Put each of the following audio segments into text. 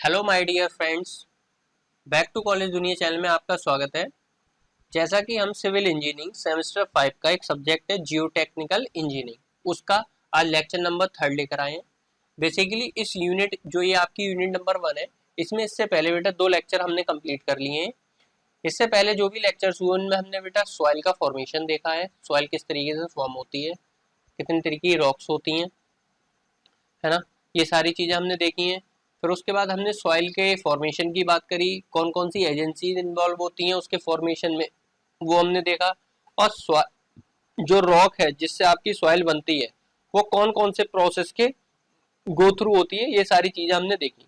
Hello my dear friends, back to college दुनिया channel में आपका स्वागत है। जैसा कि हम सिविल इंजीनियरिंग सेमेस्टर 5 का एक सब्जेक्ट है जियो टेक्निकल इंजीनियरिंग, उसका आज लेक्चर नंबर 3 लेकर आए हैं। बेसिकली इस यूनिट जो ये आपकी यूनिट नंबर 1 है, इसमें इससे पहले बेटा 2 लेक्चर हमने कंप्लीट कर लिए हैं। इससे पहले जो भी लेक्चर्स हुए उनमें हमने बेटा सॉइल का फॉर्मेशन देखा है, सॉइल किस तरीके से फॉर्म होती है, कितने तरीके की रॉक्स होती हैं, है ना, ये सारी चीज़ें हमने देखी हैं। फिर उसके बाद हमने सॉइल के फॉर्मेशन की बात करी, कौन कौन सी एजेंसीज इन्वॉल्व होती हैं उसके फॉर्मेशन में, वो हमने देखा। और जो रॉक है जिससे आपकी सॉइल बनती है वो कौन कौन से प्रोसेस के गो थ्रू होती है, ये सारी चीज़ें हमने देखी।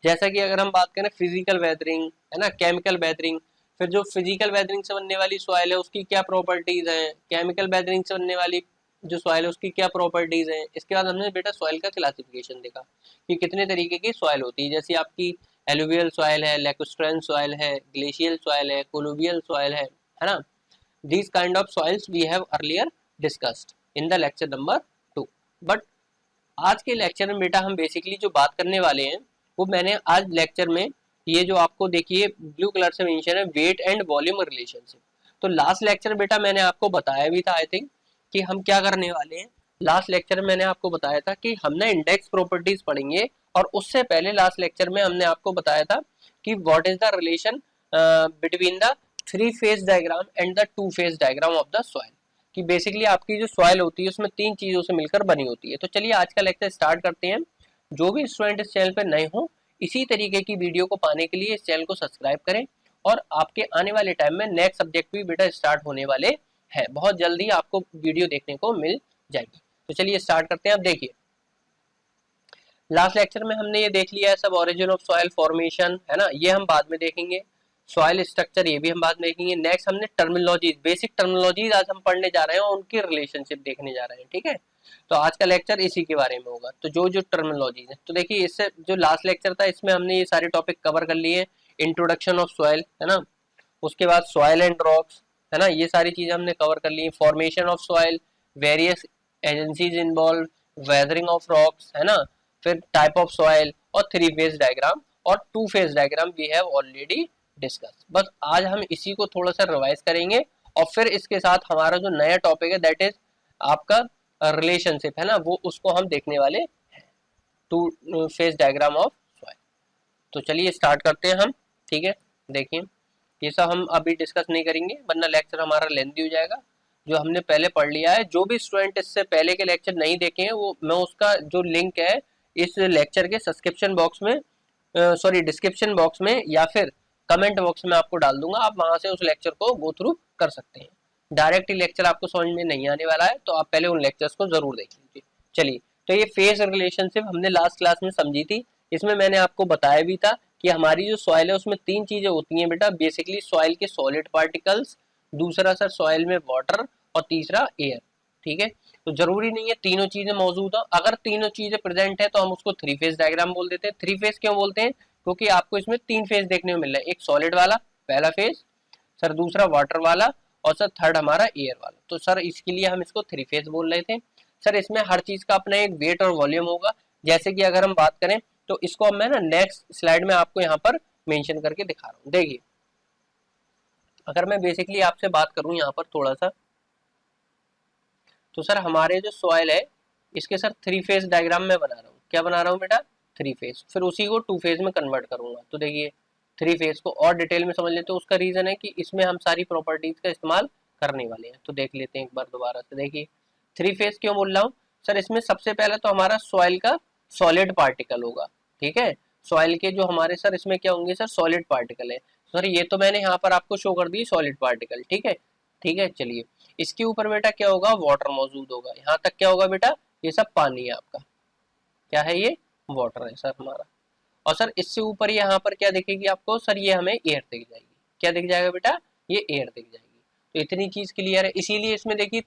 जैसा कि अगर हम बात करें फिजिकल वेदरिंग, है ना, केमिकल वेदरिंग, फिर जो फिजिकल वेदरिंग से बनने वाली सॉइल है उसकी क्या प्रॉपर्टीज हैं, केमिकल वेदरिंग से बनने वाली जो सॉइल है उसकी क्या प्रॉपर्टीज हैं। इसके बाद हमने बेटा सॉइल का क्लासिफिकेशन देखा कि कितने तरीके की सॉइल होती है, जैसे आपकी एलुवियल सॉइल है, लैकुस्ट्रेन सॉइल है, ग्लेशियल सॉइल है, कोलुवियल सॉइल है ना। These kind of soils we have earlier discussed in the lecture number 2। But आज के लेक्चर में बेटा हम बेसिकली जो बात करने वाले हैं वो मैंने आज लेक्चर में ये जो आपको देखिए ब्लू कलर से मेंशन है, वेट एंड वॉल्यूम रिलेशनशिप। तो लास्ट लेक्चर बेटा मैंने आपको बताया भी था आई थिंक कि हम क्या करने वाले हैं। लास्ट लेक्चर में मैंने आपको बताया था कि हमने इंडेक्स प्रॉपर्टीज पढ़ेंगे, और उससे पहले लास्ट लेक्चर में हमने आपको बताया था कि what is the relation between the 3 phase diagram and the 2 phase diagram of the soil, कि बेसिकली आपकी जो सॉइल होती है उसमें 3 चीजों से मिलकर बनी होती है। तो चलिए आज का लेक्चर स्टार्ट करते हैं। जो भी स्टूडेंट इस चैनल पर नए हो, इसी तरीके की वीडियो को पाने के लिए इस चैनल को सब्सक्राइब करें, और आपके आने वाले टाइम में नेक्स्ट सब्जेक्ट भी बेटा स्टार्ट होने वाले हैं, बहुत जल्दी आपको वीडियो देखने को मिल जाएगी। तो चलिए स्टार्ट करते हैं। अब देखिए लास्ट लेक्चर में हमने ये देख लिया है सब ओरिजिन ऑफ सॉइल फॉर्मेशन, है ना, ये हम बाद में देखेंगे। सॉइल स्ट्रक्चर ये भी हम बाद में देखेंगे। नेक्स्ट हमने टर्मिनोलॉजीज, बेसिक टर्मिनोलॉजीज आज हम पढ़ने जा रहे हैं और उनकी रिलेशनशिप देखने जा रहे हैं, ठीक है। तो आज का लेक्चर इसी के बारे में होगा। तो जो जो टर्मिनोलॉजीज है, तो देखिए इससे जो लास्ट लेक्चर था इसमें हमने ये सारे टॉपिक कवर कर लिए। इंट्रोडक्शन ऑफ सॉइल, है ना, उसके बाद सॉइल एंड रॉक्स, है ना, ये सारी चीजें हमने कवर कर ली। Formation of soil, various agencies involve, weathering of rocks, है ना, फिर टाइप ऑफ सॉइल, और 3 फेज डायग्राम और 2 phase diagram we have already discuss. बस आज हम इसी को थोड़ा सा रिवाइज करेंगे, और फिर इसके साथ हमारा जो नया टॉपिक है दैट इज आपका रिलेशनशिप, है ना, वो उसको हम देखने वाले हैं, 2 फेज डायग्राम ऑफ सॉइल। तो चलिए स्टार्ट करते हैं हम, ठीक है। देखिए ये सब हम अभी डिस्कस नहीं करेंगे वरना लेक्चर हमारा लेंथी हो जाएगा। जो हमने पहले पढ़ लिया है, जो भी स्टूडेंट इससे पहले के लेक्चर नहीं देखे हैं वो मैं उसका जो लिंक है इस लेक्चर के सब्सक्रिप्शन बॉक्स में, सॉरी डिस्क्रिप्शन बॉक्स में या फिर कमेंट बॉक्स में आपको डाल दूंगा। आप वहां से उस लेक्चर को गो थ्रू कर सकते हैं। डायरेक्ट ही लेक्चर आपको समझ में नहीं आने वाला है, तो आप पहले उन लेक्चर्स को जरूर देख लीजिए। चलिए, तो ये फेज रिलेशनशिप हमने लास्ट क्लास में समझी थी। इसमें मैंने आपको बताया भी था कि हमारी जो सॉइल है उसमें 3 चीजें होती हैं बेटा। बेसिकली सॉइल के सॉलिड पार्टिकल्स, दूसरा सर सॉइल में वाटर, और तीसरा एयर, ठीक है। तो जरूरी नहीं है तीनों चीजें मौजूद हो, अगर तीनों चीजें प्रेजेंट है तो हम उसको 3 फेज डायग्राम बोल देते हैं। 3 फेज क्यों बोलते हैं? क्योंकि आपको इसमें 3 फेज देखने को मिल रहा है, एक सॉलिड वाला पहला फेज, सर दूसरा वाटर वाला, और सर थर्ड हमारा एयर वाला। तो सर इसके लिए हम इसको 3 फेज बोल रहे थे। सर इसमें हर चीज का अपना एक वेट और वॉल्यूम होगा। जैसे कि अगर हम बात करें तो इसको अब मैं ना नेक्स्ट स्लाइड में आपको यहाँ पर मेंशन करके दिखा रहा हूँ। देखिए अगर मैं बेसिकली आपसे बात करूँ यहाँ पर थोड़ा सा, तो सर हमारे जो सॉइल है इसके सर 3 फेज डायग्राम में बना रहा हूँ। क्या बना रहा हूँ बेटा? 3 फेज। फिर उसी को 2 फेज में कन्वर्ट करूंगा। तो देखिए 3 फेज को और डिटेल में समझ लेते हैं। उसका रीजन है कि इसमें हम सारी प्रॉपर्टीज का इस्तेमाल करने वाले हैं। तो देख लेते हैं एक बार दोबारा से। देखिए 3 फेज क्यों बोल रहा हूँ सर? इसमें सबसे पहले तो हमारा सॉइल का सॉलिड पार्टिकल होगा, ठीक है। सॉइल के जो हमारे सर इसमें क्या होंगे सर? सॉलिड पार्टिकल है। सर ये तो मैंने यहाँ पर आपको शो कर दी सॉलिड पार्टिकल, ठीक है, ठीक है। चलिए इसके ऊपर बेटा क्या होगा? वाटर मौजूद होगा। यहाँ तक क्या होगा बेटा? ये सब पानी है आपका। क्या है ये? वाटर है सर हमारा। और सर इससे ऊपर यहाँ पर क्या दिखेगी आपको सर? ये हमें एयर दिख जाएगी। क्या दिख जाएगा बेटा? ये एयर दिख जाएगी। तो इतनी चीज क्लियर है। इसीलिए इसमें देखिए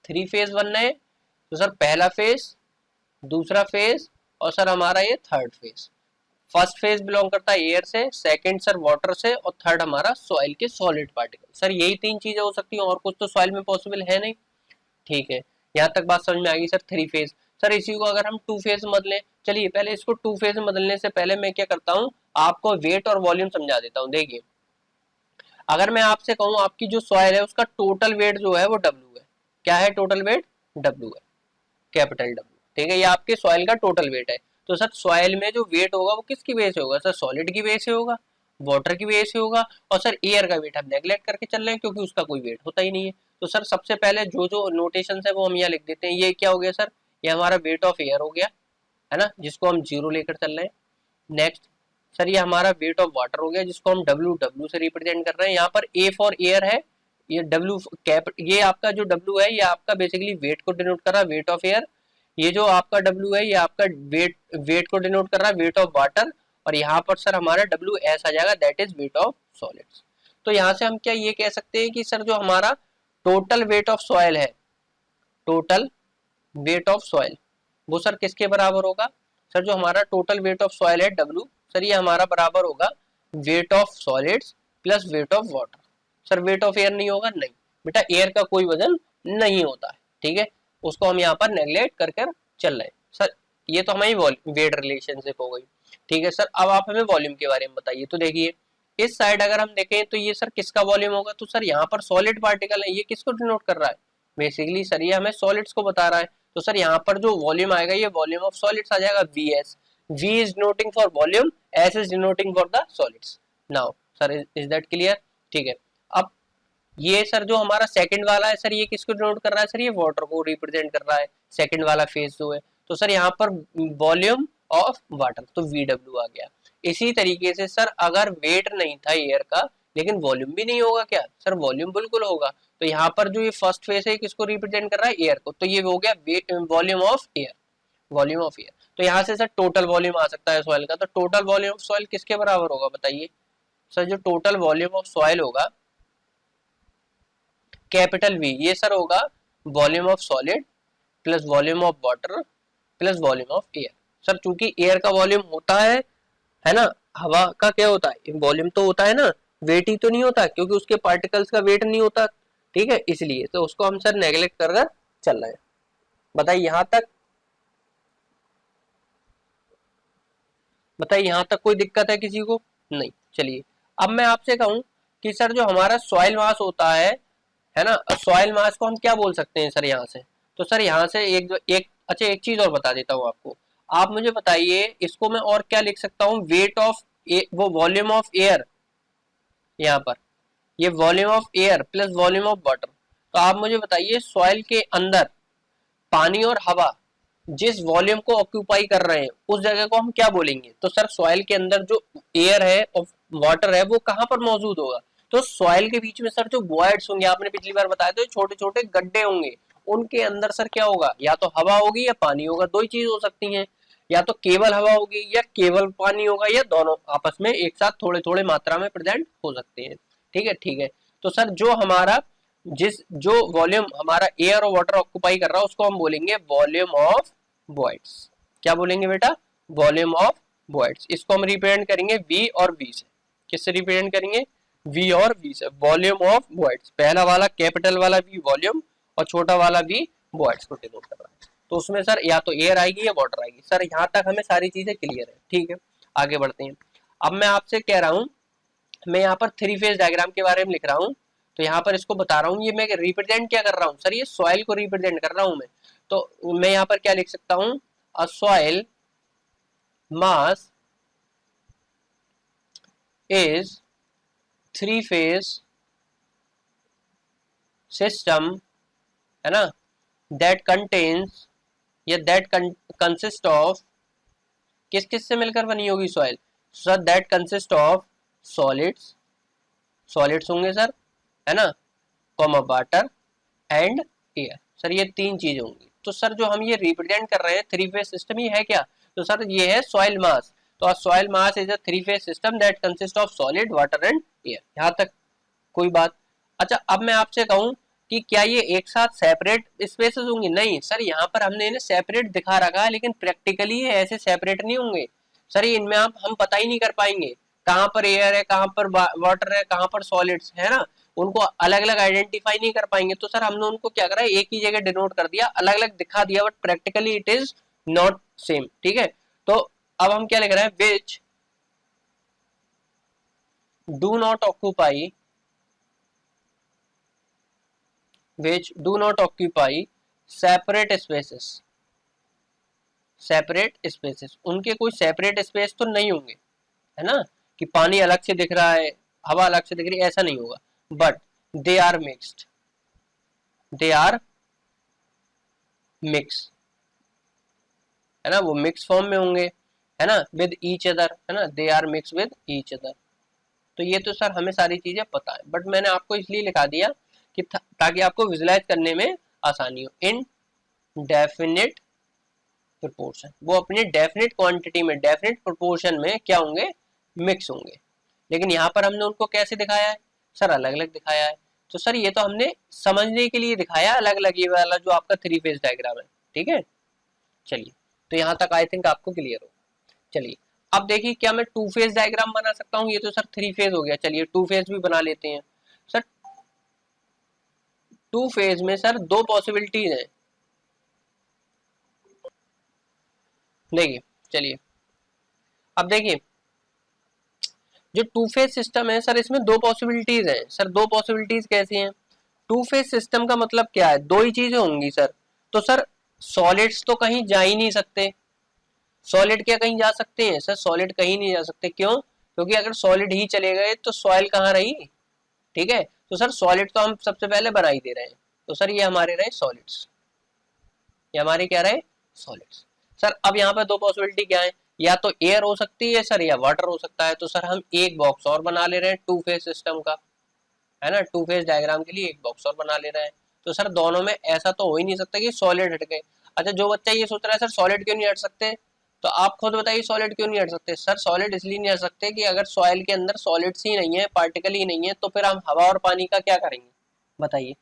3 फेज बनना है। तो सर पहला फेज, दूसरा फेज, और सर हमारा ये third phase. First phase belong करता है एयर से, सेकंड सर वाटर से, और थर्ड हमारा सॉइल के सॉलिड पार्टिकल। सर यही 3 चीजें हो सकती हैं, और कुछ तो सॉइल में पॉसिबल है नहीं, ठीक है। यहाँ तक बात समझ में आ गई सर? 3 फेज। सर इसी को अगर हम टू फेज बदलें, चलिए पहले इसको टू फेज बदलने से पहले मैं क्या करता हूँ, आपको वेट और वॉल्यूम समझा देता हूँ। देखिए अगर मैं आपसे कहूँ आपकी जो सॉइल है उसका टोटल वेट जो है वो डब्ल्यू है, क्या है टोटल वेट, डब्ल्यू है, कैपिटल डब्ल्यू, ठीक है, ये आपके सॉइल का टोटल वेट है। तो सर सॉइल में जो वेट होगा वो किसकी बेस से होगा, सर सॉलिड की बेस से होगा, वाटर की बेस से होगा, और सर एयर का वेट हम नेगलेक्ट करके चल रहे हैं क्योंकि उसका कोई वेट होता ही नहीं है। तो सर सबसे पहले जो जो नोटेशन है वो हम यहाँ लिख देते हैं। ये क्या हो गया सर, ये हमारा वेट ऑफ एयर हो गया, है ना, जिसको हम जीरो लेकर चल रहे हैं। नेक्स्ट सर ये हमारा वेट ऑफ वाटर हो गया जिसको हम डब्ल्यू डब्ल्यू से रिप्रेजेंट कर रहे हैं। यहाँ पर ए फॉर एयर है, ये डब्ल्यू कैप, ये आपका जो डब्ल्यू है ये आपका बेसिकली वेट को डिनोट कर रहा है, वेट ऑफ एयर। ये जो आपका डब्ल्यू है ये आपका वेट को डिनोट कर रहा है, वेट ऑफ वाटर। और यहाँ पर सर हमारा डब्ल्यू एस आ जाएगा, that is weight of solids. तो यहाँ से हम क्या ये कह सकते हैं कि सर जो हमारा टोटल वेट ऑफ सॉइल है, टोटल वेट ऑफ सॉइल वो सर किसके बराबर होगा, सर जो हमारा टोटल वेट ऑफ सॉइल है डब्ल्यू, सर ये हमारा बराबर होगा weight of solids plus weight of water. Sir weight of air नहीं होगा, नहीं बेटा, एयर का कोई वजन नहीं होता है, ठीक है, उसको हम यहाँ पर नेगलेक्ट कर कर चल रहे हैं। सर ये तो हमारी वेट रिलेशनशिप हो गई, ठीक है। सर अब आप हमें वॉल्यूम के बारे में बताइए। तो देखिए इस साइड अगर हम देखें तो ये सर किसका वॉल्यूम होगा, तो सर यहाँ पर सॉलिड पार्टिकल है, ये किसको डिनोट कर रहा है, बेसिकली सर ये हमें सॉलिड्स को बता रहा है। तो सर यहाँ पर जो वॉल्यूम आएगा ये वॉल्यूम ऑफ सॉलिड्स आ जाएगा, V S. V is denoting for volume, S is denoting for the solids. Now, sir, is that clear? ठीक है। अब ये सर जो हमारा सेकंड वाला है सर ये किसको डिनोट कर रहा है, सर ये वाटर को रिप्रेजेंट कर रहा है, सेकंड वाला फेज जो है। तो सर यहाँ पर वॉल्यूम ऑफ वाटर, तो VW आ गया। इसी तरीके से सर अगर वेट नहीं था एयर का लेकिन वॉल्यूम भी नहीं होगा क्या, सर वॉल्यूम बिल्कुल होगा। तो यहाँ पर जो ये फर्स्ट फेज है किसको रिप्रेजेंट कर रहा है, एयर को, तो ये हो गया volume of air, volume of air. तो यहाँ से सर टोटल वॉल्यूम आ सकता है सॉइल का, तो टोटल वॉल्यूम ऑफ सॉइल किसके बराबर होगा बताइए, सर जो टोटल वॉल्यूम ऑफ सॉइल होगा कैपिटल वी, ये सर होगा volume of solid plus volume of water plus volume of air. Sir चूंकि एयर का वॉल्यूम होता है ना, हवा का क्या होता है, वॉल्यूम तो होता है ना, वेट ही तो नहीं होता क्योंकि उसके पार्टिकल्स का वेट नहीं होता, ठीक है, इसलिए तो उसको हम सर नेगलेक्ट कर चल रहे हैं। बताइए यहाँ तक, बताइए यहाँ तक कोई दिक्कत है किसी को, नहीं। चलिए अब मैं आपसे कहूँ कि सर जो हमारा सॉइल मास होता है ना, सॉइल मास को हम क्या बोल सकते हैं सर यहाँ से, तो सर यहाँ से एक अच्छा एक चीज और बता देता हूँ आपको, आप मुझे बताइए इसको मैं और क्या लिख सकता हूँ, वेट ऑफ वो वॉल्यूम ऑफ एयर, यहाँ पर ये volume of air plus volume of water. तो आप मुझे बताइए सॉइल के अंदर पानी और हवा जिस वॉल्यूम को ऑक्यूपाई कर रहे हैं उस जगह को हम क्या बोलेंगे, तो सर सॉइल के अंदर जो एयर है और वाटर है वो कहाँ पर मौजूद होगा, तो सॉइल के बीच में सर जो वॉइड्स होंगे, आपने पिछली बार बताया था छोटे छोटे गड्ढे होंगे, उनके अंदर सर क्या होगा, या तो हवा होगी या पानी होगा, दो ही चीज हो सकती है, या तो केवल हवा होगी या केवल पानी होगा, या दोनों आपस में एक साथ थोड़े थोड़े मात्रा में प्रेजेंट हो सकते हैं, ठीक है, ठीक है। तो सर जो हमारा जो वॉल्यूम हमारा एयर और वाटर ऑक्यूपाई कर रहा है उसको हम बोलेंगे वॉल्यूम ऑफ वॉइड्स। क्या बोलेंगे बेटा, वॉल्यूम ऑफ वॉइड्स। इसको हम रिप्रेजेंट करेंगे वी और वी से, किससे रिप्रेजेंट करेंगे, वी और वी से, वॉल्यूम ऑफ वॉइड्स। पहला वाला कैपिटल वाला वी वॉल्यूम और छोटा वाला वी वॉइड्स को डिनोट कर रहा है। तो उसमें सर या तो एयर आएगी या वाटर आएगी। सर यहाँ तक हमें सारी चीजें क्लियर है, ठीक है, आगे बढ़ते हैं। अब मैं आपसे कह रहा हूँ, मैं यहाँ पर थ्री फेज डायग्राम के बारे में लिख रहा हूँ, तो यहाँ पर इसको बता रहा हूँ, ये मैं रिप्रेजेंट क्या कर रहा हूँ सर, ये सॉइल को रिप्रेजेंट कर रहा हूँ मैं। तो मैं यहाँ पर क्या लिख सकता हूँ, अ soil mass is three phase system, है ना, दैट कंटेन्स या दैट कंसिस्ट ऑफ, किस किस से मिलकर बनी होगी soil, sir that consist of solids, solids होंगे सर, है ना, comma water and air. Sir ये तीन चीजें होंगी। तो सर जो हम ये रिप्रेजेंट कर रहे हैं थ्री फेज सिस्टम, ये है क्या, तो सर ये है सॉइल मास। तो soil mass is a three phase system that consist of solid water and air. यहाँ तक कोई बात। अच्छा अब मैं आपसे कहूँ कि क्या ये एक साथ सेपरेट स्पेसेस होंगी, नहीं सर, यहाँ पर हमने इन्हें सेपरेट दिखा रखा है लेकिन प्रैक्टिकली ये ऐसे सेपरेट नहीं होंगे सर, ये इनमें आप हम पता ही नहीं कर पाएंगे कहाँ पर एयर है, कहाँ पर वाटर है, कहाँ पर सॉलिड्स है ना, उनको अलग अलग आइडेंटिफाई नहीं कर पाएंगे। तो सर हमने उनको क्या करा, एक ही जगह डिनोट कर दिया, अलग अलग दिखा दिया, but practically it is not same. ठीक है, तो अब हम क्या लिख रहे हैं, which do not occupy, which do not occupy separate spaces, separate spaces, उनके कोई सेपरेट स्पेस तो नहीं होंगे, है ना, कि पानी अलग से दिख रहा है, हवा अलग से दिख रही है, ऐसा नहीं होगा, but they are mixed, they are mix, है ना, वो मिक्स फॉर्म में होंगे, है ना, विद ईच अदर, है ना, they are mix with each other. तो ये तो सर हमें सारी चीजें पता है, बट मैंने आपको इसलिए लिखा दिया कि ताकि आपको विजुलाइज करने में आसानी हो। इन डेफिनेट प्रोपोर्शन, वो अपनी डेफिनेट क्वांटिटी में, डेफिनेट प्रोपोर्शन में क्या होंगे, मिक्स होंगे। लेकिन यहाँ पर हमने उनको कैसे दिखाया है सर, अलग अलग दिखाया है। तो सर ये तो हमने समझने के लिए दिखाया अलग अलग, ये वाला जो आपका 3 फेज डायग्राम है। ठीक है, चलिए, तो यहाँ तक आई थिंक आपको क्लियर हो। चलिए अब देखिए, क्या मैं 2 फेज डायग्राम बना सकता हूँ, ये तो सर 3 फेज हो गया, चलिए 2 फेज भी बना लेते हैं। सर 2 फेज में सर दो पॉसिबिलिटीज हैं, देखिए, चलिए अब देखिए, जो 2 फेज सिस्टम है सर, इसमें दो पॉसिबिलिटीज हैं सर। दो पॉसिबिलिटीज कैसी हैं, 2 फेज सिस्टम का मतलब क्या है, दो ही चीजें होंगी सर। तो सर सॉलिड्स तो कहीं जा ही नहीं सकते, सॉलिड क्या कहीं जा सकते हैं सर, सॉलिड कहीं नहीं जा सकते, क्यों, क्योंकि अगर सॉलिड ही चले गए तो सॉइल कहाँ रही। ठीक है, तो सर सॉलिड तो हम सबसे पहले बना ही दे रहे हैं, तो सर ये हमारे रहे सॉलिड्स, ये हमारे क्या रहे, सॉलिड्स। सर अब यहाँ पे दो पॉसिबिलिटी क्या है, या तो एयर हो सकती है सर, या वाटर हो सकता है। तो सर हम एक बॉक्स और बना ले रहे हैं 2 फेज सिस्टम का, है ना, 2 फेज डायग्राम के लिए एक बॉक्स और बना ले रहे हैं। तो सर दोनों में ऐसा तो हो ही नहीं सकता कि सॉलिड हट गए। अच्छा, जो बच्चा ये सोच रहा है सर सॉलिड क्यों नहीं हट सकते, तो आप खुद बताइए सॉलिड क्यों नहीं हट सकते। सर सॉलिड इसलिए नहीं हट सकते कि अगर सॉइल के अंदर सॉलिड्स ही नहीं है, पार्टिकल ही नहीं है, तो फिर हम हवा और पानी का क्या करेंगे, बताइए।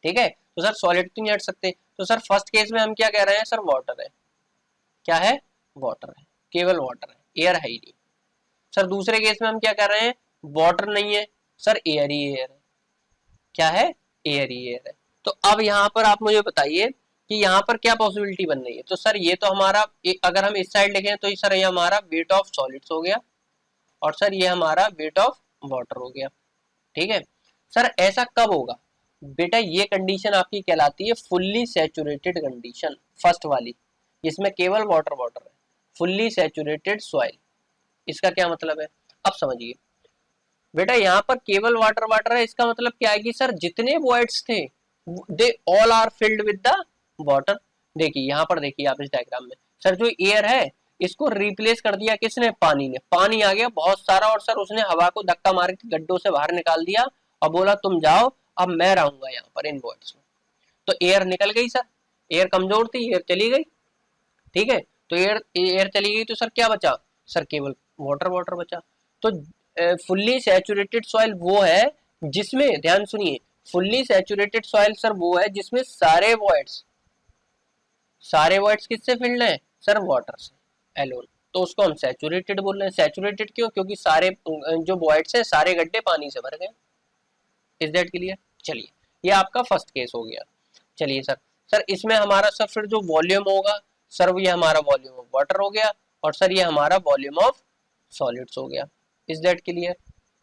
ठीक है, तो सर सॉलिड तो नहीं हट सकते। तो सर फर्स्ट केस में हम क्या कह रहे हैं सर, वाटर है, क्या है, वाटर है, केवल वाटर है, एयर है ही नहीं। सर दूसरे केस में हम क्या कर रहे हैं, वाटर नहीं है सर, एयर ही एयर है, क्या है, एयर ही एयर है। तो अब यहाँ पर आप मुझे बताइए कि यहाँ पर क्या पॉसिबिलिटी बन रही है। तो सर ये तो हमारा अगर हम इस साइड लिखें तो सर ये हमारा वेट ऑफ सॉलिड्स हो गया, और सर ये हमारा वेट ऑफ वाटर हो गया। ठीक है, सर ऐसा कब होगा बेटा, ये कंडीशन आपकी कहलाती है फुल्ली सैचुरेटेड कंडीशन, फर्स्ट वाली, इसमें केवल वाटर वाटर है, फुल्ली सैचुरेटेड सॉइल। इसका क्या मतलब है, अब समझिए बेटा, यहाँ पर केवल वाटर वाटर है, इसका मतलब क्या है कि सर जितने वॉइड्स थे they all are filled with the water. देखिए यहाँ पर देखिए आप इस डायग्राम में, सर जो एयर है इसको रिप्लेस कर दिया किसने, पानी ने, पानी आ गया बहुत सारा, और सर उसने हवा को धक्का मार के गड्ढों से बाहर निकाल दिया और बोला तुम जाओ, अब मैं रहूंगा यहाँ पर इन वॉइड्स में। तो एयर निकल गई सर, एयर कमजोर थी, एयर चली गई। ठीक है, तो एयर एयर चली गई तो सर क्या बचा, सर केवल वाटर वाटर बचा। तो फुल्ली सैचुरेटेड सॉइल वो है जिसमें, ध्यान सुनिए, फुल्ली सैचुरेटेड सॉइल सर वो है जिसमें सारे वॉइड्स किससे फिल्ड हैं सर, वाटर से एलोन। तो उसको हम सैचुरेटेड बोल रहे हैं। सैचुरेटेड क्यों, क्योंकि सारे जो वॉइड्स हैं सारे गड्ढे पानी से भर गए। Is that clear. चलिए ये आपका फर्स्ट केस हो गया। चलिए सर, सर इसमें हमारा सर फिर जो वॉल्यूम होगा सर, ये हमारा वॉल्यूम ऑफ वाटर हो गया, और सर ये हमारा वॉल्यूम ऑफ सॉलिड्स हो गया। Is that clear.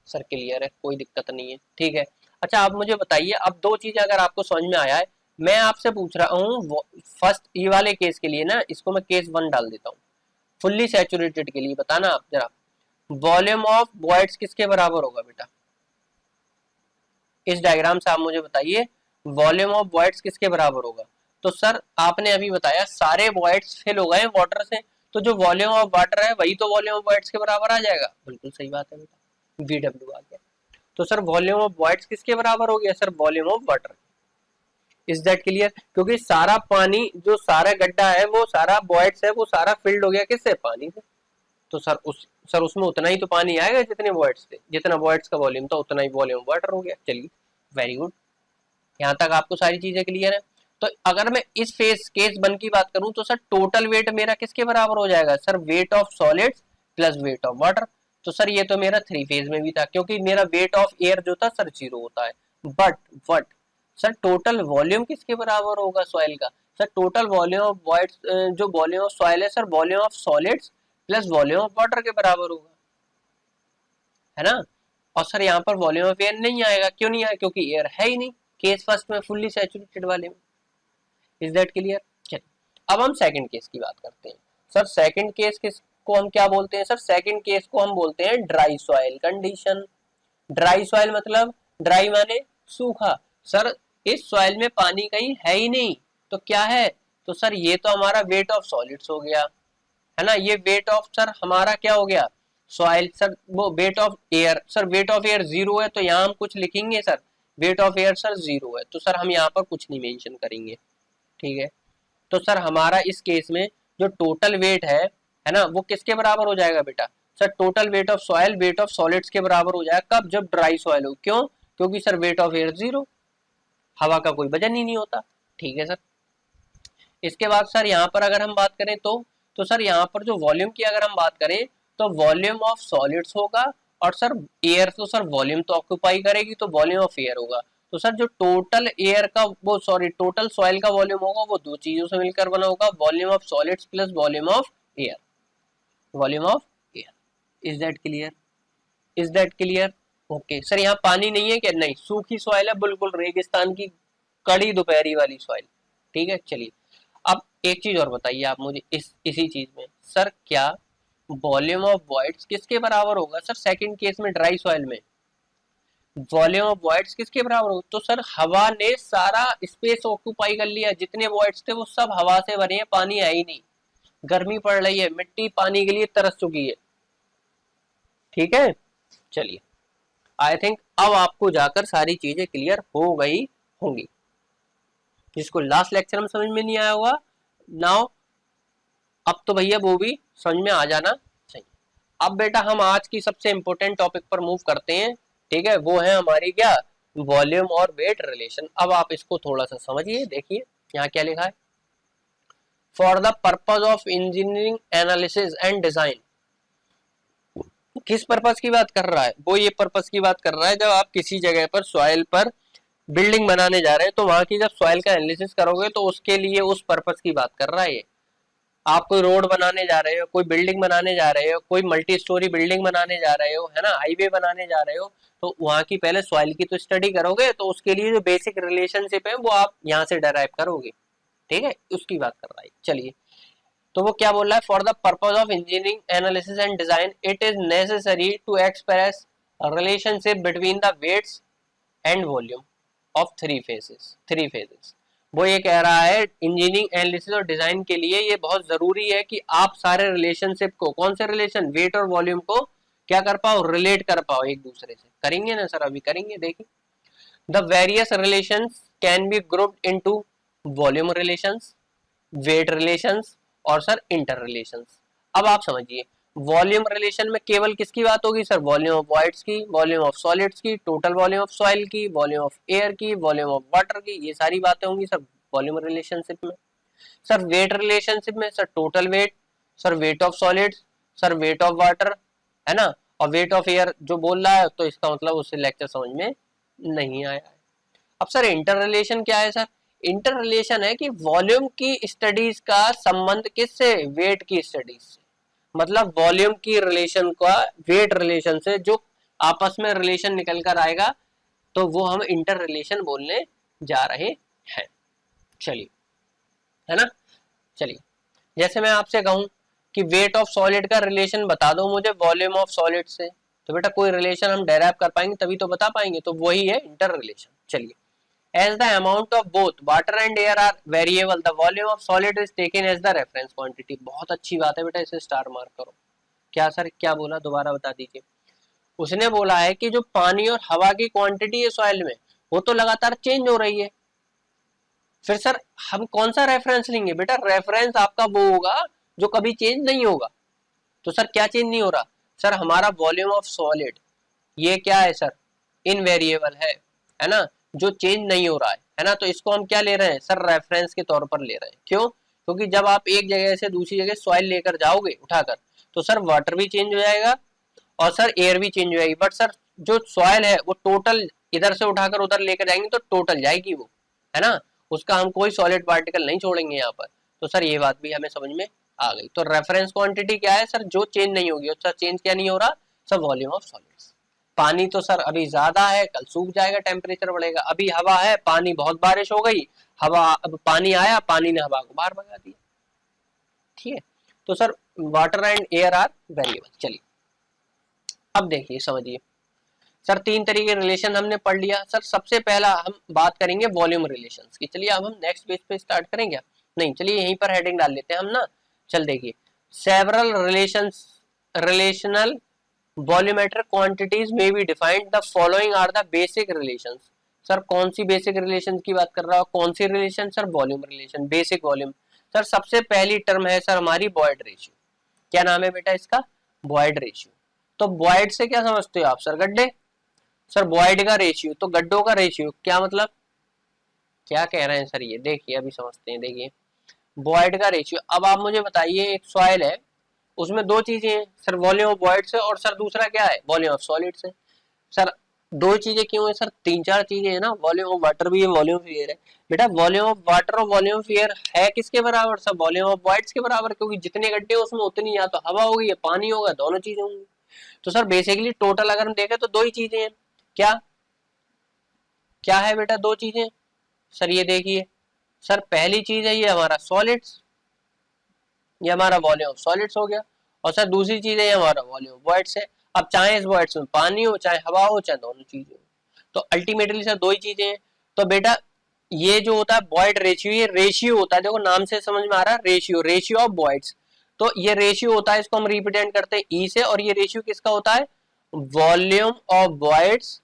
Sir clear है, कोई दिक्कत नहीं है। ठीक है, अच्छा आप मुझे बताइए, अब दो चीजें अगर आपको समझ में आया है, मैं आपसे पूछ रहा हूँ फर्स्ट ये वाले केस के लिए ना, इसको मैं केस 1 डाल देता हूँ, फुल्ली सैचुरेटेड के लिए बताना आप जरा, वॉल्यूम ऑफ वॉइड्स किसके बराबर होगा बेटा, इस डायग्राम से आप मुझे बताइए वॉल्यूम ऑफ वॉइड्स किसके बराबर होगा। तो सर आपने अभी बताया सारे वॉइड्स फिल हो गए वाटर से, तो जो वॉल्यूम ऑफ वाटर है वही तो वॉल्यूम ऑफ वॉइड्स के बराबर आ जाएगा। बिल्कुल सही बात है बेटा, VW आ गया। तो सर वॉल्यूम ऑफ वॉइड्स किसके बराबर हो गया sir, volume of water. Is that clear, क्योंकि सारा पानी जो सारा गड्ढा है वो सारा वॉइड्स है वो सारा फिल्ड हो गया किससे, पानी से। तो सर उसमें उतना ही तो पानी आएगा जितने वॉइड्स थे, जितना वॉइड्स का वॉल्यूम था उतना ही वॉल्यूम वाटर हो गया। चलिए वेरी गुड, यहाँ तक आपको सारी चीजें क्लियर है। तो अगर मैं इस फेस केस 1 की बात करूं तो सर टोटल वेट मेरा किसके बराबर हो जाएगा sir, weight of solids plus weight of water. तो सर ये तो मेरा 3 फेज में भी था, क्योंकि मेरा वेट ऑफ एयर जो था सर 0 होता है। बट सर टोटल वॉल्यूम किसके बराबर होगा सॉइल का? Sir total volume of void, जो वॉल्यूम ऑफ सॉइल है sir volume of solids plus volume of water के बराबर होगा, है ना। और सर यहाँ पर वॉल्यूम ऑफ एयर नहीं आएगा, क्यों नहीं आएगा? क्योंकि एयर है ही नहीं केस फर्स्ट में, फुल्ली सैचुरेटेड वाले में। Is that clear? चलिए अब हम सेकंड केस की बात करते हैं। सर सेकंड केस को हम क्या बोलते हैं? सर सेकंड केस को हम बोलते हैं dry soil condition. Dry soil मतलब, ड्राई माने सूखा। सर इस सॉइल में पानी कहीं है ही नहीं, तो क्या है? तो सर ये तो हमारा वेट ऑफ सॉलिड्स हो गया, है ना। ये वेट ऑफ सर हमारा क्या हो गया? सॉइल। सर वो weight of air, sir weight of air 0 है, तो यहाँ हम कुछ लिखेंगे sir, weight of air sir 0 है, तो सर हम यहाँ पर कुछ नहीं मेंशन करेंगे, ठीक है। तो सर हमारा इस केस में जो टोटल वेट है ना, वो किसके बराबर हो जाएगा बेटा? Sir total weight of soil weight of solids के बराबर हो जाएगा। कब? जब ड्राई सॉइल हो। क्यों? क्योंकि सर वेट ऑफ एयर 0, हवा का कोई वजन ही नहीं होता, ठीक है सर। इसके बाद सर यहाँ पर अगर हम बात करें तो सर यहाँ पर जो वॉल्यूम की अगर हम बात करें तो वॉल्यूम ऑफ सॉलिड्स होगा, और सर एयर तो सर वॉल्यूम तो ऑक्यूपाई करेगी, तो वॉल्यूम ऑफ एयर होगा। तो सर जो टोटल एयर का वो सॉरी टोटल सॉइल का वॉल्यूम होगा वो दो चीजों से मिलकर बना होगा, volume of solids plus volume of air, volume of air. Is that clear? Is that clear? Okay sir यहाँ पानी नहीं है क्या? नहीं, सूखी सॉइल है, बिल्कुल रेगिस्तान की कड़ी दोपहरी वाली सॉइल, ठीक है। चलिए अब एक चीज और बताइए आप मुझे इसी चीज में, सर क्या वॉल्यूम ऑफ वॉइड्स किसके बराबर होगा? सर सेकंड केस में ड्राई सॉइल में वॉल्यूम ऑफ वॉइड्स किसके बराबर होगा? तो सर हवा ने सारा स्पेस ऑक्यूपाई कर लिया, जितने वॉइड्स थे वो सब हवा से भरे हैं, पानी है ही नहीं, गर्मी पड़ रही है, मिट्टी पानी के लिए तरस चुकी है, ठीक है। चलिए आई थिंक अब आपको जाकर सारी चीजें क्लियर हो गई होंगी, जिसको लास्ट लेक्चर में समझ में नहीं आया होगा नाउ अब तो भैया वो भी समझ में आ जाना चाहिए। अब बेटा हम आज की सबसे इंपॉर्टेंट टॉपिक पर मूव करते हैं, ठीक है। वो है हमारी क्या? वॉल्यूम और वेट रिलेशन। अब आप इसको थोड़ा सा समझिए, देखिए यहाँ क्या लिखा है। For the purpose of engineering analysis and design, किस पर्पज की बात कर रहा है? वो ये पर्पज की बात कर रहा है जब आप किसी जगह पर सॉइल पर बिल्डिंग बनाने जा रहे हैं, तो वहां की जब सॉइल का एनालिसिस करोगे तो उसके लिए उस पर्पज की बात कर रहा है ये। आप कोई रोड बनाने जा रहे हो, कोई बिल्डिंग बनाने जा रहे हो, कोई मल्टी स्टोरी बिल्डिंग बनाने जा रहे हो, है ना, हाईवे बनाने जा रहे हो, तो वहां की पहले सॉइल की तो स्टडी करोगे, तो उसके लिए जो बेसिक रिलेशनशिप है वो आप यहाँ से डराइव करोगे, ठीक है, उसकी बात कर रहा है। चलिए तो वो क्या बोल रहा है? For the purpose of engineering analysis and design it is necessary to express relationship between the weights and volume of three phases. वो ये कह रहा है इंजीनियरिंग एनालिसिस और डिजाइन के लिए ये बहुत जरूरी है कि आप सारे रिलेशनशिप को, कौन से रिलेशन, वेट और वॉल्यूम को क्या कर पाओ? रिलेट कर पाओ एक दूसरे से। करेंगे ना सर? अभी करेंगे, देखिए। The various relations can be grouped into volume relations, weight relations और सर इंटर रिलेशंस। अब आप समझिए वॉल्यूम रिलेशन में केवल किसकी बात होगी सर? वॉल्यूम ऑफ वॉइड्स की, वॉल्यूम ऑफ सॉलिड्स की, टोटल वॉल्यूम ऑफ सॉइल की, वॉल्यूम ऑफ एयर की, वॉल्यूम ऑफ वाटर की, ये सारी बातें होंगी सर वॉल्यूम रिलेशनशिप में। सर वेट रिलेशनशिप में sir total weight, sir weight of solids, sir weight of water, है ना, और वेट ऑफ एयर जो बोल रहा है, तो इसका मतलब उससे लेक्चर समझ में नहीं आया है। अब सर इंटर रिलेशन क्या है? सर इंटर रिलेशन है कि वॉल्यूम की स्टडीज का संबंध किससे? वेट की स्टडीज से। मतलब वॉल्यूम की रिलेशन का वेट रिलेशन से जो आपस में रिलेशन निकल कर आएगा, तो वो हम इंटर रिलेशन बोलने जा रहे हैं। चलिए, है ना। चलिए जैसे मैं आपसे कहूं कि वेट ऑफ सॉलिड का रिलेशन बता दो मुझे वॉल्यूम ऑफ सॉलिड से, तो बेटा कोई रिलेशन हम डेराइव कर पाएंगे तभी तो बता पाएंगे, तो वही है इंटर रिलेशन। चलिए, as the amount of both water and air are variable, the volume of solid is taken as the reference quantity। बहुत अच्छी बात है बेटा, इसे स्टार मार्क करो। क्या सर, क्या बोला? दोबारा बता दीजिए। उसने बोला है कि जो पानी और हवा की क्वांटिटी है सॉइल में, वो तो लगातार चेंज हो रही है। फिर सर हम कौन सा रेफरेंस लेंगे? बेटा रेफरेंस आपका वो होगा जो कभी चेंज नहीं होगा। तो सर क्या चेंज नहीं हो रहा? सर हमारा वॉल्यूम ऑफ सॉलिड ये क्या है सर? इनवेरिएबल है ना, जो चेंज नहीं हो रहा है ना। तो इसको हम क्या ले रहे हैं सर? रेफरेंस के तौर पर ले रहे हैं। क्यों? क्योंकि जब आप एक जगह से दूसरी जगह सॉइल लेकर जाओगे उठाकर, तो सर वाटर भी चेंज हो जाएगा और सर एयर भी चेंज हो जाएगी, बट सर जो सॉइल है वो टोटल इधर से उठाकर उधर लेकर जाएंगे तो टोटल जाएगी वो, है ना, उसका हम कोई सॉलिड पार्टिकल नहीं छोड़ेंगे यहाँ पर। तो सर ये बात भी हमें समझ में आ गई। तो रेफरेंस क्वांटिटी क्या है सर, जो चेंज नहीं होगी, सर चेंज क्या नहीं हो रहा सर, वॉल्यूम ऑफ सॉलिड्स। पानी तो सर अभी ज्यादा है, कल सूख जाएगा, टेम्परेचर बढ़ेगा। अभी हवा है, पानी बहुत बारिश हो गई, हवा अब पानी आया, पानी ने हवा को बाहर भगा दिया, ठीक है। तो sir water and air are variable. चलिए अब देखिए समझिए सर, तीन तरीके रिलेशन हमने पढ़ लिया। सर सबसे पहला हम बात करेंगे वॉल्यूम रिलेशंस की। चलिए अब हम नेक्स्ट पेज पे स्टार्ट करेंगे, नहीं चलिए यहीं पर हेडिंग डाल लेते हैं हम ना। चल देखिए, several relations relational volumetric quantities में be defined, the following are the basic relations. Sir कौन सी बेसिक रिलेशन की बात कर रहा हो, कौन सी relation sir, volume relation, basic volume. Sir सबसे पहली टर्म है सर हमारी बॉयड रेशियो। क्या नाम है बेटा इसका, बॉयड रेशियो। तो बॉयड से क्या समझते हो आप सर, गड्ढे। सर बॉयड का रेशियो तो गड्ढों का रेशियो, क्या मतलब, क्या कह रहे हैं सर ये, देखिए अभी समझते हैं। देखिए बॉयड का रेशियो, अब आप मुझे बताइए एक सॉइल है, उसमें दो चीजें हैं सर, वॉल्यूम ऑफ बॉयड्स है और सर दूसरा क्या है, वॉल्यूम ऑफ सॉलिड्स है। सर दो चीजें क्यों है सर, तीन चार चीजें है ना, वॉल्यूम ऑफ वाटर भी है, वॉल्यूम ऑफ एयर है। बेटा वॉल्यूम ऑफ वाटर और वॉल्यूम ऑफ एयर है किसके बराबर सर, वॉल्यूम ऑफ बॉयड्स के बराबर, क्योंकि जितने गड्ढे उसमें उतनी या तो हवा होगी या पानी होगा, दोनों चीजें होंगी। तो सर बेसिकली टोटल अगर हम देखें तो दो ही चीजें हैं, क्या क्या है बेटा, दो चीजें। सर ये देखिए सर, पहली चीज है ये हमारा सॉलिड्स, ये हमारा वॉल्यूम ऑफ सॉलिड्स हो गया, और सर दूसरी चीज है ये हमारा वॉल्यूम ऑफ वॉइड्स है। अब चाहे इस वॉइड्स में पानी हो, चाहे हवा हो, चाहे दोनों चीजें हो, तो अल्टीमेटली सर दो ही चीजें हैं। तो बेटा ये जो होता है बॉयड रेशियो, ये रेशियो होता है, देखो नाम से समझ में आ रहा है, रेशियो, रेशियो ऑफ बॉयड्स। तो ये रेशियो होता है, इसको हम रिप्रेजेंट करते हैं ई से, और ये रेशियो किसका होता है, volume of voids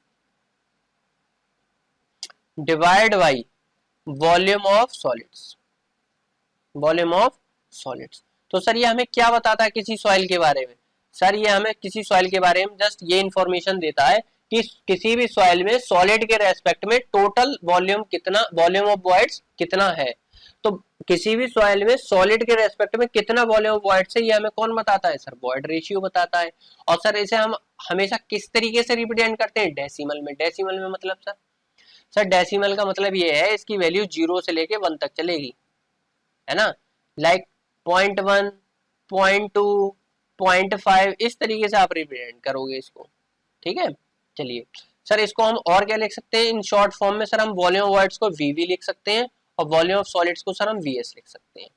divide by volume of solids, volume of solids. तो सर ये हमें क्या बताता है किसी सॉइल के बारे में, सर ये हमें किसी सॉइल के बारे में जस्ट ये इंफॉर्मेशन देता है कि किसी भी सॉइल में सॉलिड के रेस्पेक्ट में टोटल वॉल्यूम कितना, वॉल्यूम ऑफ वॉइड्स कितना है। तो किसी भी सॉइल में सॉलिड के रेस्पेक्ट में कितना वॉल्यूम ऑफ वॉइड्स है, ये हमें कौन बताता है सर, बॉयड रेशियो बताता है। और सर इसे हम हमेशा किस तरीके से रिप्रेजेंट करते हैं, डेसिमल में। डेसिमल में मतलब सर डेसिमल का मतलब ये है इसकी वैल्यू 0 से लेके 1 तक चलेगी, है ना, लाइक 0.1, 0.2, 0.5, इस तरीके से आप रिप्रेजेंट करोगे इसको, ठीक है। चलिए सर इसको हम और क्या लिख सकते हैं, इन शॉर्ट फॉर्म में सर हम वॉल्यूम ऑफ वॉइड्स को वीवी लिख सकते हैं और वॉल्यूम ऑफ सॉलिड्स को सर हम वीएस लिख सकते हैं।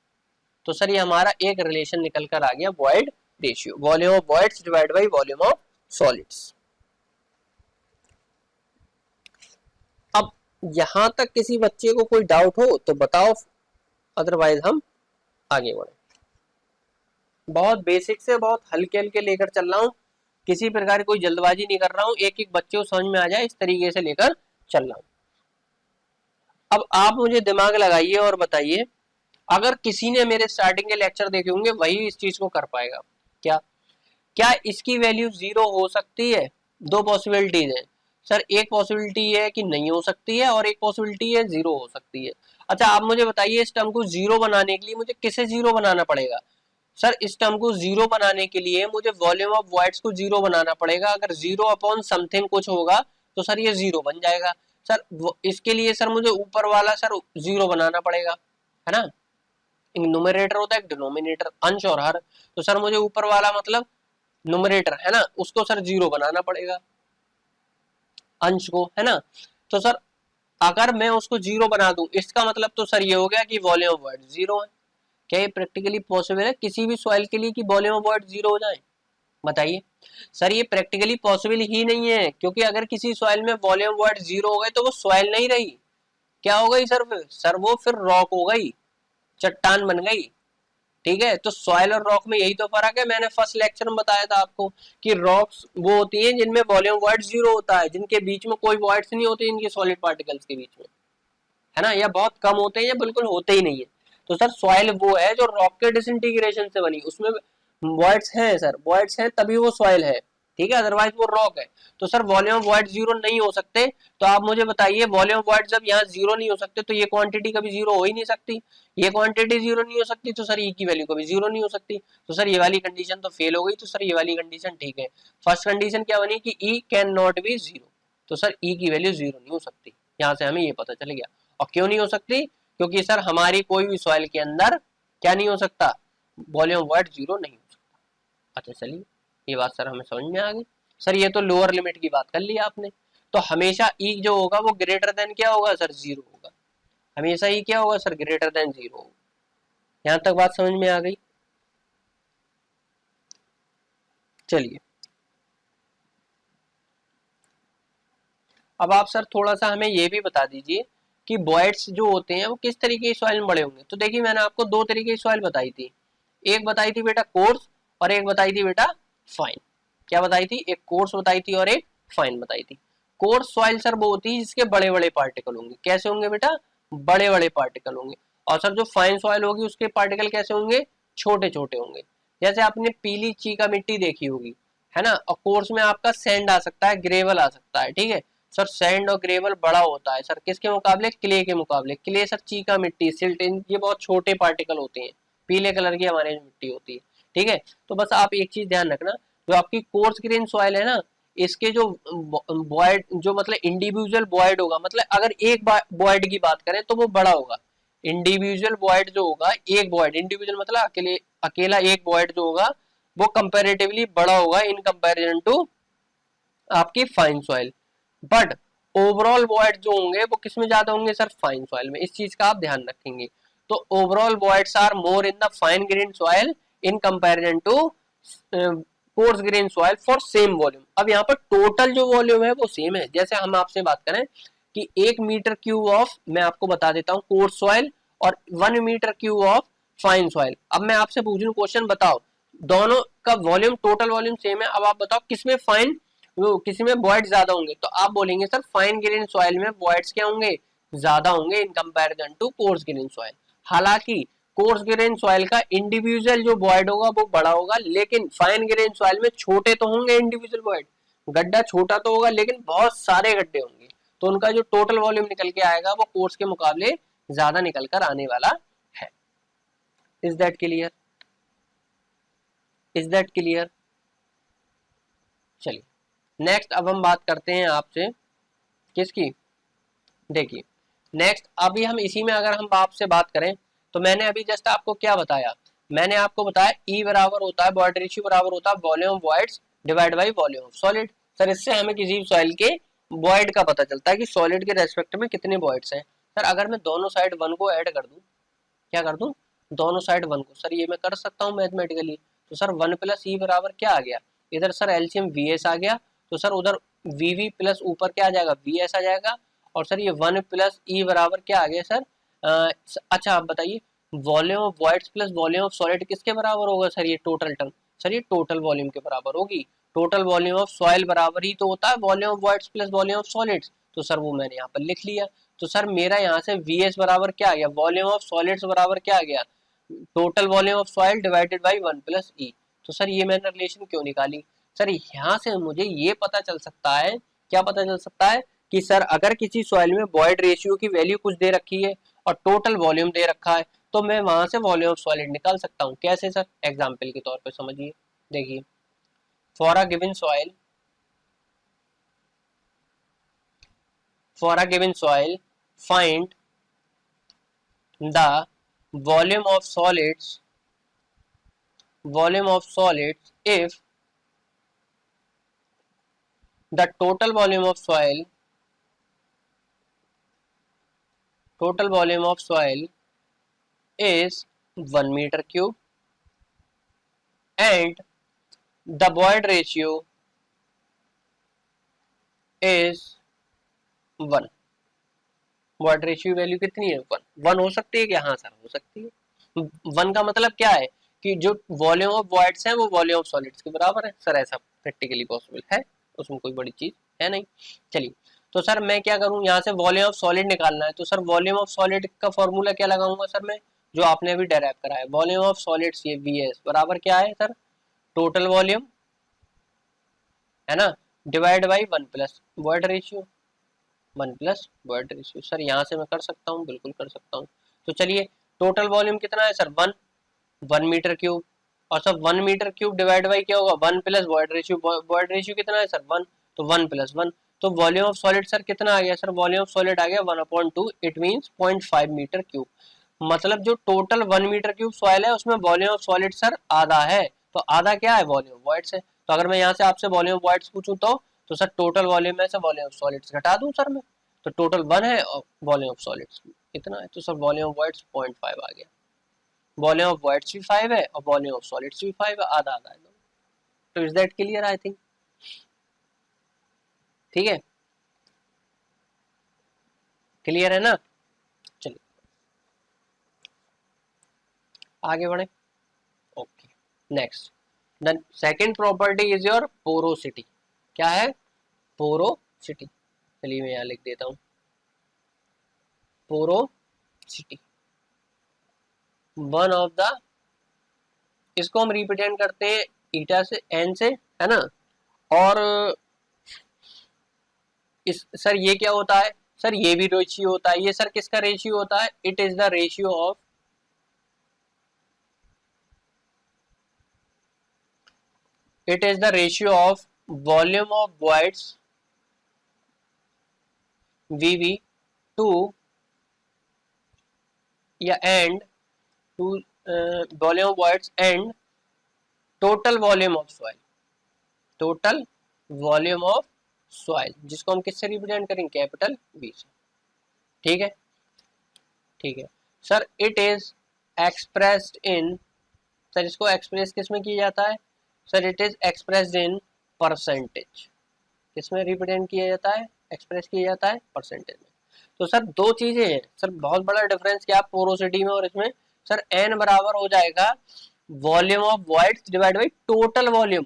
तो सर ये हमारा एक रिलेशन निकल कर आ गया, void ratio, volume of voids divide by volume of solids. अब यहां तक किसी बच्चे को कोई डाउट हो तो बताओ, अदरवाइज हम आगे बढ़े। बहुत बेसिक से बहुत हल्के हल्के लेकर चल रहा हूँ, किसी प्रकार की कोई जल्दबाजी नहीं कर रहा हूँ, एक एक बच्चे को समझ में आ जाए इस तरीके से लेकर चल रहा हूँ। अब आप मुझे दिमाग लगाइए और बताइए, अगर किसी ने मेरे स्टार्टिंग के लेक्चर देखे होंगे वही इस चीज को कर पाएगा। क्या क्या इसकी वैल्यू 0 हो सकती है, दो पॉसिबिलिटीज है सर, एक पॉसिबिलिटी है कि नहीं हो सकती है और एक पॉसिबिलिटी है 0 हो सकती है। अच्छा आप मुझे बताइए, इस टर्म को 0 बनाने के लिए मुझे किसे 0 बनाना पड़ेगा सर, इस टर्म को 0 बनाने के लिए मुझे वॉल्यूम ऑफ वॉइड्स को 0 बनाना पड़ेगा। अगर 0 अपॉन समथिंग कुछ होगा तो सर ये 0 बन जाएगा। सर इसके लिए सर मुझे ऊपर वाला सर 0 बनाना पड़ेगा, है ना, एक न्यूमरेटर होता है एक डिनोमिनेटर, अंश और हर। तो सर मुझे ऊपर वाला मतलब न्यूमरेटर है ना, उसको सर 0 बनाना पड़ेगा, अंश को, है ना। तो सर अगर मैं उसको 0 बना दूं, इसका मतलब तो सर ये हो गया कि वॉल्यूम ऑफ वॉइड 0 है। क्या ये प्रैक्टिकली पॉसिबल है किसी भी सॉइल के लिए कि वॉल्यूम ऑफ वॉइड 0 हो जाए, बताइए। सर ये प्रैक्टिकली पॉसिबल ही नहीं है, क्योंकि अगर किसी सॉइल में वॉल्यूम ऑफ वॉइड 0 हो गए तो वो सॉइल नहीं रही, क्या हो गई सर वो फिर रॉक हो गई, चट्टान बन गई, ठीक है। तो सॉइल और रॉक में यही तो फर्क है, मैंने फर्स्ट लेक्चर में बताया था आपको कि रॉक्स वो होती हैं जिनमें वॉल्यूम वॉइड 0 होता है, जिनके बीच में कोई वॉइड्स नहीं होते इनके सॉलिड पार्टिकल्स के बीच में, है ना, या बहुत कम होते हैं या बिल्कुल होते ही नहीं है। तो सर सॉइल वो है जो रॉक के डिसइंटीग्रेशन से बनी, उसमें वॉइड्स हैं सर, वॉइड्स हैं तभी वो सॉइल है, ठीक है, अदरवाइज वो रॉक है। तो sir volume of void zero नहीं हो सकते, तो आप मुझे बताइए वॉल्यूम ऑफ वॉइड जब यहाँ जीरो नहीं हो सकते तो ये क्वांटिटी कभी जीरो हो ही नहीं सकती, ये क्वांटिटी जीरो नहीं हो सकती, तो सर ई की वैल्यू कभी जीरो नहीं हो सकती। तो सर ये वाली कंडीशन तो फेल हो गई, तो सर ये वाली कंडीशन ठीक है। फर्स्ट कंडीशन क्या बनी कि ई कैन नॉट बी जीरो, तो सर ई की वैल्यू जीरो नहीं हो सकती, यहाँ से हमें ये पता चल गया। और क्यों नहीं हो सकती, क्योंकि सर हमारी कोई भी सॉइल के अंदर क्या नहीं हो सकता, वॉल्यूम ऑफ वॉइड जीरो नहीं हो सकता। अच्छा चलिए, ये बात सर हमें समझ में आ गई। सर ये तो लोअर लिमिट की बात कर ली आपने, तो हमेशा ई जो होगा वो ग्रेटर देन क्या होगा सर, जीरो होगा। हमेशा ई क्या होगा सर, ग्रेटर देन जीरो होगा। यहाँ तक बात समझ में आ गई। चलिए अब आप सर थोड़ा सा हमें ये भी बता दीजिए कि बॉयड्स जो होते हैं वो किस तरीके की सॉइल में बड़े होंगे। तो देखिए मैंने आपको दो तरीके की सॉइल बताई थी, एक बताई थी बेटा कोर्स और एक बताई थी बेटा फाइन। क्या बताई थी, एक कोर्स बताई थी और एक फाइन बताई थी। कोर्स सॉइल सर वो होती है जिसके बड़े बड़े पार्टिकल होंगे, कैसे होंगे बेटा, बड़े बड़े पार्टिकल होंगे। और सर जो फाइन सॉइल होगी उसके पार्टिकल कैसे होंगे, छोटे छोटे होंगे। जैसे आपने पीली चीका मिट्टी देखी होगी, है ना, और कोर्स में आपका सैंड आ सकता है, ग्रेवल आ सकता है, ठीक है। सर सैंड और ग्रेवल बड़ा होता है सर किसके मुकाबले, क्ले के मुकाबले। क्ले सर चीका मिट्टी, सिल्ट, ये बहुत छोटे पार्टिकल होते हैं, पीले कलर की हमारे मिट्टी होती है, ठीक है। तो बस आप एक चीज ध्यान रखना, जो आपकी कोर्स ग्रेन सॉइल है ना, इसके जो बॉयड जो मतलब इंडिविजुअल बॉयड होगा, मतलब अगर एक बॉयड की बात करें तो वो बड़ा होगा। इंडिविजुअल बॉयड जो होगा, एक बॉयड, इंडिविजुअल मतलब अकेले अकेला एक बॉयड जो होगा वो कंपैरेटिवली बड़ा होगा इन कंपैरिजन टू आपकी fine soil. But overall void जो होंगे वो किसमें ज्यादा होंगे सर, फाइन सॉइल में। इस चीज का आप ध्यान रखेंगे। तो overall voids are more in the fine grain soil in comparison to coarse grain soil for same volume. अब यहाँ पर टोटल जो वॉल्यूम है वो सेम है। जैसे हम आपसे बात करें कि 1 मीटर क्यूब ऑफ, मैं आपको बता देता हूँ, कोर्स सॉइल और 1 metre cube of fine soil. अब मैं आपसे पूछ रहा क्वेश्चन, बताओ दोनों का वॉल्यूम, टोटल वॉल्यूम सेम है, अब आप बताओ किसमें फाइन, वो किसी में बॉयड ज्यादा होंगे। तो आप बोलेंगे सर फाइन ग्रेन सॉइल में बॉयड्स क्या होंगे, ज्यादा होंगे in comparison to coarse grain soil. हालांकि कोर्स ग्रेन सॉइल का इंडिविजुअल जो बॉयड होगा वो बड़ा होगा, लेकिन फाइन ग्रेन सॉइल में छोटे तो होंगे इंडिविजुअल बॉयड, गड्ढा छोटा तो होगा लेकिन बहुत सारे गड्ढे होंगे, तो उनका जो टोटल वॉल्यूम निकल के आएगा वो कोर्स के मुकाबले ज्यादा निकल कर आने वाला है। Is that clear, is that clear. चलिए नेक्स्ट अब हम बात करते हैं आपसे किसकी, देखिए नेक्स्ट अभी हम इसी में अगर हम आपसे बात करें तो मैंने अभी जस्ट आपको क्या बताया, मैंने आपको बताया ई बराबर होता है, बॉयड रेशियो बराबर होता है volume of voids divide by volume of solid. Sir इससे हमें किसी सॉइल के बॉयड का पता चलता है कि सॉलिड के रेस्पेक्ट में कितने बॉयड्स हैं। सर अगर मैं दोनों साइड 1 को ऐड कर दूं, क्या कर दूं, दोनों साइड 1 को, सर ये मैं कर सकता हूँ मैथमेटिकली। तो सर 1 प्लस ई बराबर क्या आ गया, इधर सर एलसीएम वी एस आ गया, तो सर उधर वी वी प्लस ऊपर क्या आ जाएगा, वी एस आ जाएगा। और सर ये 1 प्लस ई बराबर क्या आ गया सर, अच्छा आप बताइए volume of voids plus volume of solid किसके बराबर होगा सर, ये टोटल टर्म, सर ये टोटल वॉल्यूम के बराबर होगी। टोटल वॉल्यूम ऑफ सॉइल बराबर ही तो होता है volume of voids plus volume of solids, तो सर वो मैंने यहाँ पर लिख लिया। तो सर मेरा यहाँ से वी एस बराबर क्या आ गया, वॉल्यूम ऑफ सॉलिड्स बराबर क्या आ गया, total volume of soil divided by 1 plus e. तो सर ये मैंने रिलेशन क्यों निकाली, सर यहाँ से मुझे ये पता चल सकता है, क्या पता चल सकता है कि सर अगर किसी सॉइल में बॉयड रेशियो की वैल्यू कुछ दे रखी है और टोटल वॉल्यूम दे रखा है, तो मैं वहां से वॉल्यूम ऑफ सॉलिड निकाल सकता हूँ। कैसे सर, एग्जाम्पल के तौर पर समझिए, देखिए for a given soil, for a given soil find the volume of solids, volume of solids if the total volume of soil, total volume of soil is 1 meter cube and the void ratio is 1। void ratio value कितनी है, 1 हो सकती है क्या, हाँ sir हो सकती है। 1 का मतलब क्या है कि जो वॉल्यूम ऑफ वॉइड्स है वो वॉल्यूम ऑफ सॉलिड्स के बराबर है। सर ऐसा प्रैक्टिकली पॉसिबल है, उसमें कोई बड़ी चीज है नहीं। चलिए तो सर मैं क्या करूं, यहाँ से वॉल्यूम ऑफ सॉलिड निकालना है, तो सर वॉल्यूम ऑफ सॉलिड का फॉर्मूला क्या लगाऊंगा सर मैं, जो आपने अभी डेराइव कराया, वॉल्यूम ऑफ सॉलिड्स ये वी एस बराबर क्या है सर, टोटल वॉल्यूम है ना, divide by 1 plus void ratio, 1 plus void ratio. Sir यहाँ से मैं कर सकता हूँ, बिल्कुल कर सकता हूँ। तो चलिए टोटल वॉल्यूम कितना है सर, 1 मीटर क्यूब, और sir 1 metre cube divide by क्या होगा, 1 plus void ratio, void ratio कितना है सर 1, तो 1 प्लस 1, तो वॉल्यूम ऑफ सॉलिड सर कितना आ गया सर, वॉल्यूम ऑफ सॉलिड आ गया 1/2, इट मीन्स 0.5 मीटर क्यूब। मतलब जो टोटल 1 मीटर क्यूब सॉइल है उसमें वॉल्यूम ऑफ सॉलिड सर आधा है, तो आधा क्या है, वॉल्यूम वॉइड्स है। तो अगर मैं यहाँ से आपसे वॉल्यूम वॉइड्स पूछूं तो सर टोटल वॉल्यूम में से वॉल्यूम ऑफ सॉलिड्स घटा दूं सर मैं, तो टोटल 1 है और वॉल्यूम ऑफ सॉलिड्स इतना है, तो सर वॉल्यूम ऑफ वॉइड्स 0.5 आ गया। वॉल्यूम ऑफ वॉइड्स भी 5 है और वॉल्यूम ऑफ सॉलिड्स भी 5 है, आधा आधा है। तो is that clear, I think, ठीक है, क्लियर है ना। चलिए आगे बढ़े। Okay, next the second property is your porosity. क्या है, पोरोसिटी। चलिए मैं यहाँ लिख देता हूँ, पोरोसिटी वन ऑफ द, इसको हम रिप्रेजेंट करते हैं ईटा से, एन से, है ना। और इस सर ये क्या होता है सर, ये भी रेशियो होता है, ये सर किसका रेशियो होता है, it is the ratio of, it is the ratio of volume of voids VV to या and to volume of voids and total volume of soil, total volume of soil, जिसको हम किससे represent करेंगे, capital V से, ठीक है, ठीक है sir. It is expressed in, sir इसको एक्सप्रेस किस में किया जाता है sir, it is expressed in percentage, किसमें रिप्रेजेंट किया जाता है, एक्सप्रेस किया जाता है परसेंटेज में। तो सर दो चीजें हैं सर, बहुत बड़ा डिफरेंस क्या पोरोसिटी में और इसमें सर, एन बराबर हो जाएगा volume of voids divide by total volume.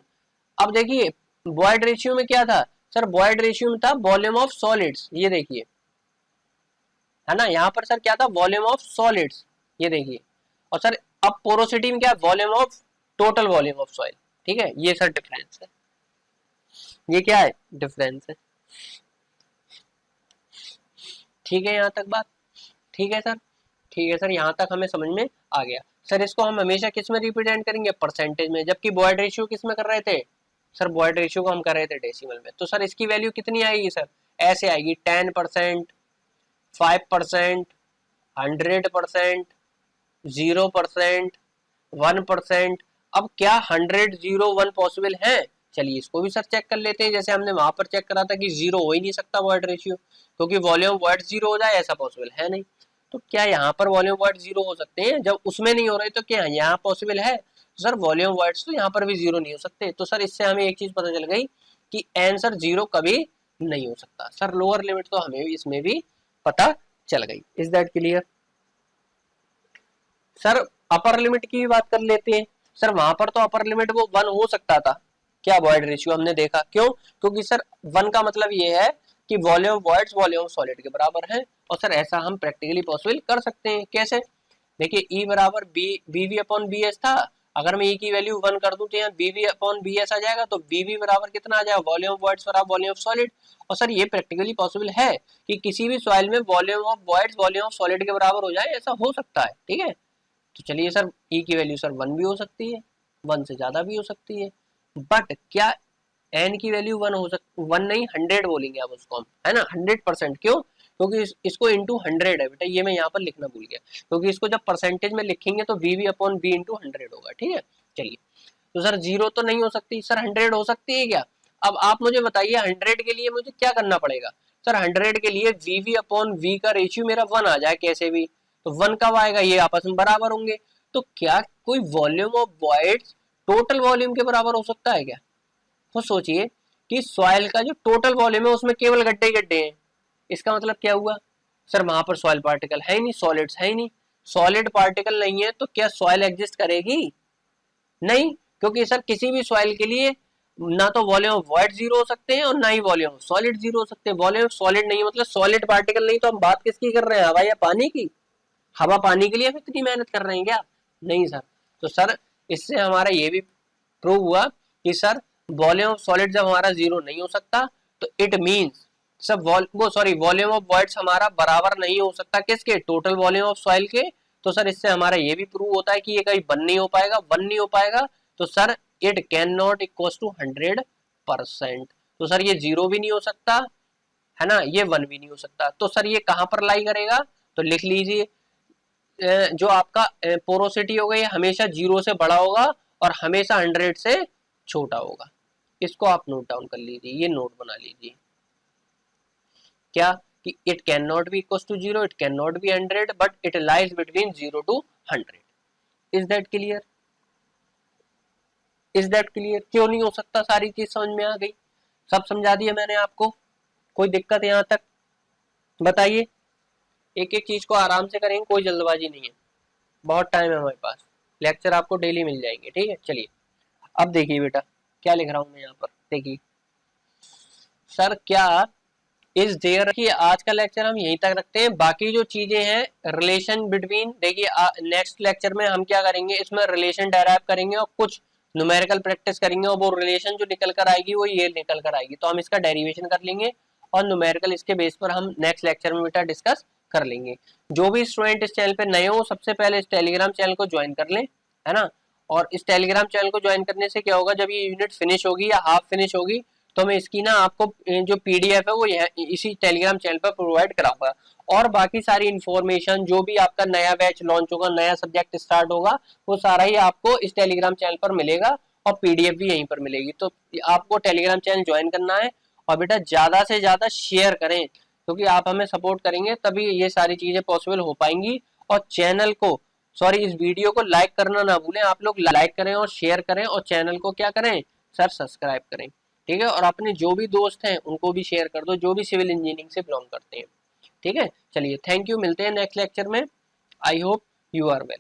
अब देखिए वॉइड रेशियो में क्या था सर, वॉइड रेशियो में था वॉल्यूम ऑफ सॉलिड्स, ये देखिए, है ना, यहाँ पर सर क्या था, वॉल्यूम ऑफ सॉलिड्स, ये देखिए, और सर अब पोरोसिटी में क्या, volume of total volume of soil, ठीक है, ये सर डिफरेंस है, ये क्या है, डिफरेंस है, ठीक है यहाँ तक बात, ठीक है सर, ठीक है सर, यहाँ तक हमें समझ में आ गया। सर इसको हम हमेशा किस में रिप्रेजेंट करेंगे, परसेंटेज में, जबकि बॉयड रेशियो किस में कर रहे थे सर, बॉयड रेशियो को हम कर रहे थे डेसिमल में। तो सर इसकी वैल्यू कितनी आएगी सर, ऐसे आएगी 10%, 5%, 100%, 0%, 1%। अब क्या 100, 0, 1 पॉसिबल है, चलिए इसको भी सर चेक कर लेते हैं, जैसे हमने वहां पर चेक करा था कि 0 हो ही नहीं सकता वॉइड रेशियो, क्योंकि वॉल्यूम वॉइड 0 हो जाए ऐसा पॉसिबल है नहीं। तो क्या यहाँ पर वॉल्यूम वॉइड 0 हो सकते हैं, जब उसमें नहीं हो रहे तो क्या यहाँ पॉसिबल है, तो सर वॉल्यूम वॉइड्स तो यहाँ पर भी 0 नहीं हो सकते। तो सर इससे हमें एक चीज पता चल गई कि आंसर 0 कभी नहीं हो सकता। सर लोअर लिमिट तो हमें इसमें भी पता चल गई। Is that clear. Sir upper limit की भी बात कर लेते हैं। सर वहां पर तो अपर लिमिट वो 1 हो सकता था, क्या वॉइड रेशियो हमने देखा, क्यों, क्योंकि सर 1 का मतलब ये है कि वॉल्यूम वॉइड्स वॉल्यूम सॉलिड के बराबर है। और सर ऐसा हम प्रैक्टिकली पॉसिबल कर सकते हैं, कैसे, देखिए ई बराबर V V upon B S था, अगर मैं ई की वैल्यू 1 कर दूं तो यहाँ B V upon B S आ जाएगा, तो बी वी बराबर कितना आ जाएगा, वॉल्यूम ऑफ वॉइड्स बराबर वॉल्यूम ऑफ सॉलिड। और सर ये प्रैक्टिकली पॉसिबल है कि किसी भी सॉइल में volume of voids volume of solid के बराबर हो जाए, ऐसा हो सकता है, ठीक है। तो चलिए सर ई की वैल्यू सर 1 भी हो सकती है, 1 से ज्यादा भी हो सकती है, बट क्या एन की वैल्यू 1 हो सकती, 1 नहीं 100 बोलेंगे अब उसको हम, है ना, 100%। क्यों, क्योंकि इसको इंटू 100 है बेटा, ये मैं यहाँ पर लिखना भूल गया, क्योंकि इसको जब परसेंटेज में लिखेंगे तो V V upon V into 100 होगा, ठीक है। चलिए तो सर 0 तो नहीं हो सकती, सर 100 हो सकती है क्या। अब आप मुझे बताइए 100 के लिए मुझे क्या करना पड़ेगा। सर 100 के लिए वी वी अपॉन वी का रेशियो मेरा 1 आ जाए कैसे भी, तो 1 कब आएगा, ये आपस में बराबर होंगे। तो क्या कोई volume of voids total volume के बराबर हो सकता है क्या। तो सोचिए कि सॉइल का जो टोटल वॉल्यूम है उसमें केवल गड्ढे गड्ढे हैं, इसका मतलब क्या हुआ सर, वहां पर सॉइल पार्टिकल है ही नहीं, सॉलिड्स है ही नहीं। सॉलिड पार्टिकल नहीं है तो क्या सॉइल एग्जिस्ट करेगी, नहीं, क्योंकि सर किसी भी सॉइल के लिए ना तो वॉल्यूम ऑफ वॉइड 0 हो सकते हैं और ना ही वॉल्यूम ऑफ सॉलिड 0 हो सकते हैं। वॉल्यूम ऑफ सॉलिड नहीं मतलब सॉलिड पार्टिकल नहीं, तो हम बात किसकी कर रहे हैं, हवा या पानी की। हवा पानी के लिए हम इतनी मेहनत कर रहे हैं क्या, नहीं सर। तो सर इससे हमारा ये भी प्रूव हुआ कि सर वॉल्यूम ऑफ सॉलिड जब हमारा जीरो नहीं हो सकता तो इट मीन्स सब वॉल्यूम ऑफ वॉइड्स हमारा बराबर नहीं हो सकता किसके, टोटल वॉल्यूम ऑफ सॉइल के। तो सर इससे हमारा ये भी प्रूव होता है कि ये कहीं वन नहीं हो पाएगा, वन नहीं हो पाएगा तो sir it can not equal to 100%। तो सर ये जीरो भी नहीं हो सकता है ना, ये वन भी नहीं हो सकता। तो सर ये कहां पर लाई करेगा, तो लिख लीजिए जो आपका पोरोसिटी होगा ये हमेशा जीरो से बड़ा होगा और हमेशा 100 से छोटा होगा। इसको आप नोट डाउन कर लीजिए, ये नोट बना लीजिए क्या, कि it can not be equal to zero, it can not be 100 but it lies between 0 to 100। Is that clear, is that clear? क्यों नहीं हो सकता, सारी चीज समझ में आ गई, सब समझा दिया मैंने आपको, कोई दिक्कत यहाँ तक बताइए? एक एक चीज को आराम से करेंगे, कोई जल्दबाजी नहीं है, बहुत टाइम है हमारे पास, लेक्चर आपको डेली मिल जाएंगे, ठीक है। चलिए अब देखिए बेटा क्या लिख रहा हूं मैं यहाँ पर, देखिए सर क्या इज देयर कि आज का लेक्चर हम यहीं तक रखते हैं, बाकी जो चीजें हैं रिलेशन बिटवीन, देखिए नेक्स्ट लेक्चर में हम क्या करेंगे, इसमें रिलेशन डेराइव करेंगे और कुछ न्यूमेरिकल प्रैक्टिस करेंगे और वो रिलेशन जो निकल कर आएगी वो ये निकल कर आएगी, तो हम इसका डेरिवेशन कर लेंगे और न्यूमेरिकल इसके बेस पर हम नेक्स्ट लेक्चर में बेटा डिस्कस कर लेंगे। जो भी स्टूडेंट इस चैनल पे नए हो सबसे पहले इस टेलीग्राम चैनल को ज्वाइन कर लें, है ना। और इस टेलीग्राम चैनल को ज्वाइन करने से क्या होगा, जब ये यूनिट फिनिश होगी या हाफ फिनिश होगी तो मैं इसकी ना आपको जो पीडीएफ है वो इसी टेलीग्राम चैनल पर प्रोवाइड कराऊंगा और बाकी सारी इन्फॉर्मेशन जो भी आपका नया बैच लॉन्च होगा, नया सब्जेक्ट स्टार्ट होगा, वो सारा ही आपको इस टेलीग्राम चैनल पर मिलेगा और पीडीएफ भी यहीं पर मिलेगी। तो आपको टेलीग्राम चैनल ज्वाइन करना है और बेटा ज्यादा से ज्यादा शेयर करें क्योंकि आप हमें सपोर्ट करेंगे तभी ये सारी चीजें पॉसिबल हो पाएंगी। और चैनल को इस वीडियो को लाइक करना ना भूलें, आप लोग लाइक करें और शेयर करें और चैनल को क्या करें सर, सब्सक्राइब करें, ठीक है। और अपने जो भी दोस्त हैं उनको भी शेयर कर दो जो भी सिविल इंजीनियरिंग से बिलोंग करते हैं, ठीक है। चलिए थैंक यू, मिलते हैं नेक्स्ट लेक्चर में। I hope you are well.